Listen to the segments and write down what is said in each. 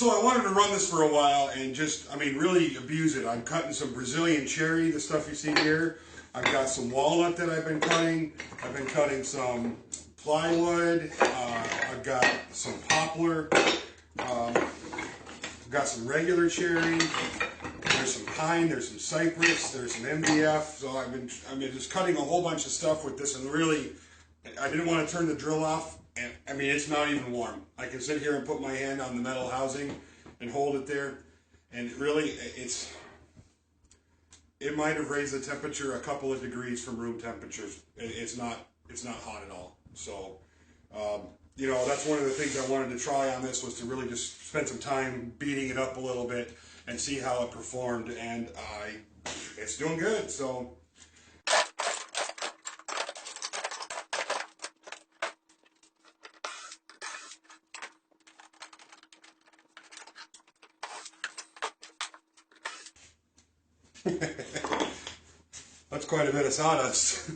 So I wanted to run this for a while and just, I mean, really abuse it. I'm cutting some Brazilian cherry, the stuff you see here. I've got some walnut that I've been cutting. I've been cutting some plywood. I've got some poplar. I've got some regular cherry. There's some pine. There's some cypress. There's some MDF. So I've been just cutting a whole bunch of stuff with this, and really, I didn't want to turn the drill off. And I mean, it's not even warm. I can sit here and put my hand on the metal housing and hold it there, and really, it might have raised the temperature a couple of degrees from room temperatures. It's not hot at all. So, you know, that's one of the things I wanted to try on this, was to really just spend some time beating it up a little bit and see how it performed, and it's doing good. So. That's quite a bit of sawdust.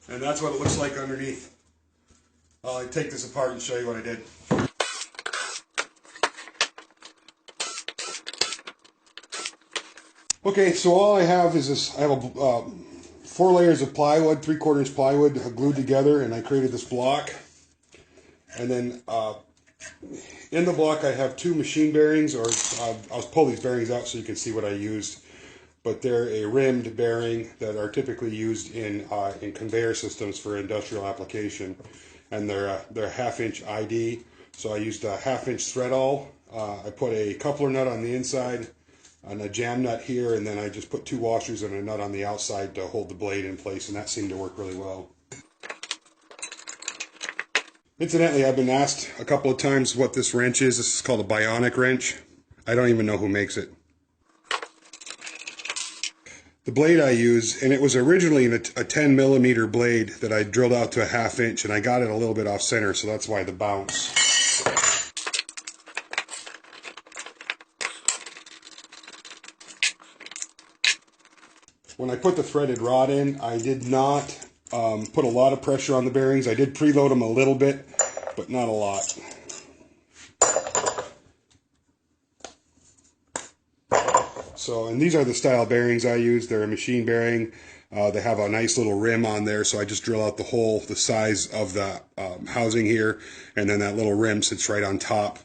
And that's what it looks like underneath. I'll take this apart and show you what I did. Okay, so all I have is this. I have 4 layers of plywood, 3/4 plywood glued together, and I created this block. And then in the block I have 2 machine bearings, or I'll pull these bearings out so you can see what I used. But they're a rimmed bearing that are typically used in conveyor systems for industrial application, and they're 1/2" ID. So I used a 1/2" thread awl. I put a coupler nut on the inside and a jam nut here, and then I just put 2 washers and a nut on the outside to hold the blade in place, and that seemed to work really well. Incidentally, I've been asked a couple of times what this wrench is. This is called a bionic wrench. I don't even know who makes it. The blade I use, and it was originally a 10mm blade that I drilled out to a 1/2", and I got it a little bit off center, so that's why the bounce. When I put the threaded rod in, I did not put a lot of pressure on the bearings. I did preload them a little bit, but not a lot. So, and these are the style bearings I use. They're a machine bearing. They have a nice little rim on there, so I just drill out the hole the size of the housing here, and then that little rim sits right on top.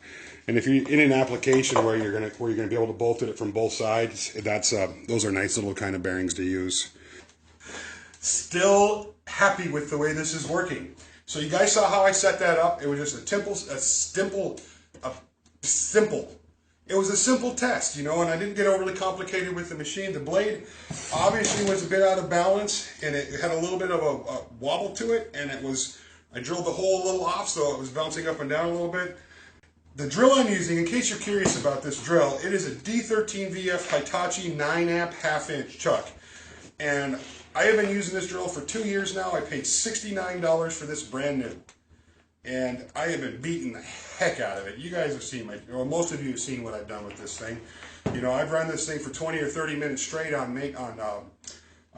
And if you're in an application where you're gonna be able to bolt it from both sides, those are nice little kind of bearings to use. Still happy with the way this is working. So you guys saw how I set that up. It was just It was a simple test, you know, and I didn't get overly complicated with the machine. The blade obviously was a bit out of balance, and it had a little bit of a wobble to it, and I drilled the hole a little off, so it was bouncing up and down a little bit. The drill I'm using, in case you're curious about this drill, it is a D13VF Hitachi 9-amp 1/2" chuck. And I have been using this drill for 2 years now. I paid $69 for this brand new. And I have been beating the heck out of it. You guys have seen most of you have seen what I've done with this thing. You know, I've run this thing for 20 or 30 minutes straight on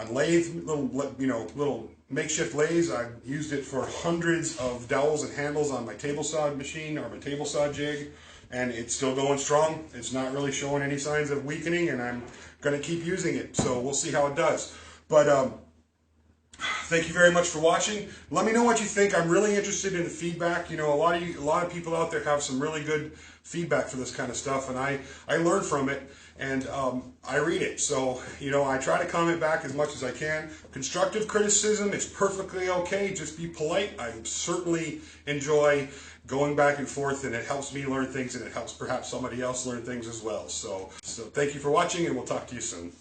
lathe, little makeshift lathes. I've used it for hundreds of dowels and handles on my table saw machine, or my table saw jig, and it's still going strong. It's not really showing any signs of weakening, and I'm going to keep using it. So we'll see how it does. But thank you very much for watching. Let me know what you think. I'm really interested in the feedback. You know, a lot of people out there have some really good feedback for this kind of stuff, and I learn from it, and I read it. So, you know, I try to comment back as much as I can. Constructive criticism, it's perfectly okay. Just be polite. I certainly enjoy going back and forth, and it helps me learn things, and it helps perhaps somebody else learn things as well. So thank you for watching, and we'll talk to you soon.